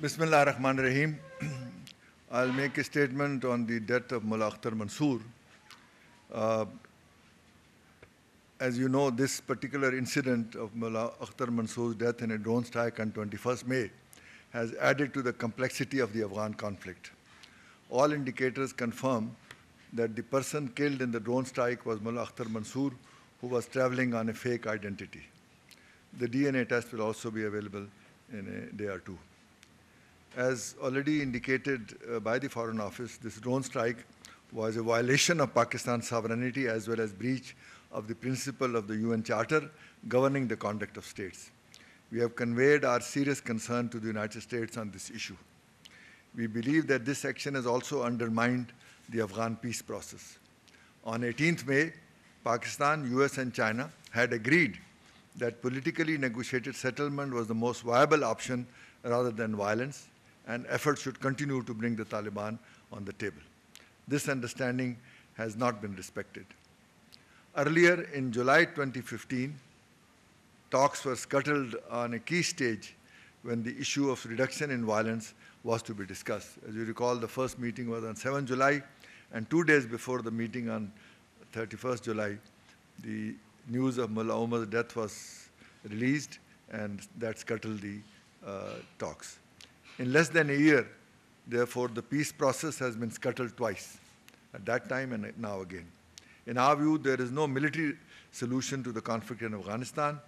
Bismillah ar-Rahman ar-Rahim. I'll make a statement on the death of Mullah Akhtar Mansoor. As you know, this particular incident of Mullah Akhtar Mansoor's death in a drone strike on 21st May has added to the complexity of the Afghan conflict. All indicators confirm that the person killed in the drone strike was Mullah Akhtar Mansoor, who was traveling on a fake identity. The DNA test will also be available in a day or two. As already indicated by the Foreign Office, this drone strike was a violation of Pakistan's sovereignty as well as breach of the principle of the UN Charter governing the conduct of states. We have conveyed our serious concern to the United States on this issue. We believe that this action has also undermined the Afghan peace process. On 18th May, Pakistan, US and China had agreed that politically negotiated settlement was the most viable option rather than violence, and efforts should continue to bring the Taliban on the table. This understanding has not been respected. Earlier in July 2015, talks were scuttled on a key stage when the issue of reduction in violence was to be discussed. As you recall, the first meeting was on 7 July, and 2 days before the meeting on 31st July, the news of Mullah Omar's death was released, and that scuttled the talks. In less than a year, therefore, the peace process has been scuttled twice, at that time and now again. In our view, there is no military solution to the conflict in Afghanistan.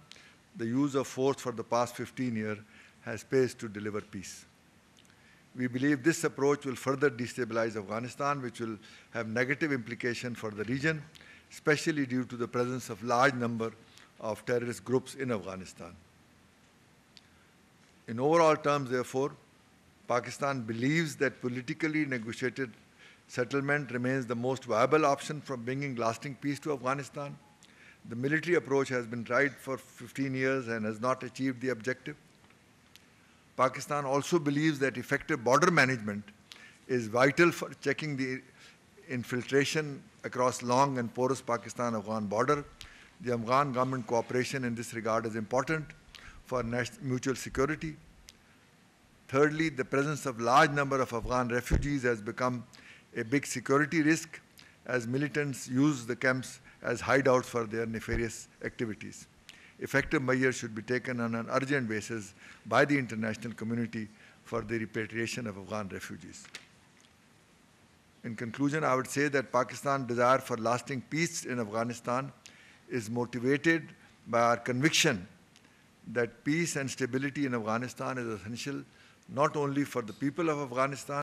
The use of force for the past 15 years has failed to deliver peace. We believe this approach will further destabilize Afghanistan, which will have negative implications for the region, especially due to the presence of large number of terrorist groups in Afghanistan. In overall terms, therefore, Pakistan believes that politically negotiated settlement remains the most viable option for bringing lasting peace to Afghanistan. The military approach has been tried for 15 years and has not achieved the objective. Pakistan also believes that effective border management is vital for checking the infiltration across long and porous Pakistan-Afghan border. The Afghan government cooperation in this regard is important for mutual security. Thirdly, the presence of large number of Afghan refugees has become a big security risk as militants use the camps as hideouts for their nefarious activities. Effective measures should be taken on an urgent basis by the international community for the repatriation of Afghan refugees. In conclusion, I would say that Pakistan's desire for lasting peace in Afghanistan is motivated by our conviction that peace and stability in Afghanistan is essential not only for the people of Afghanistan,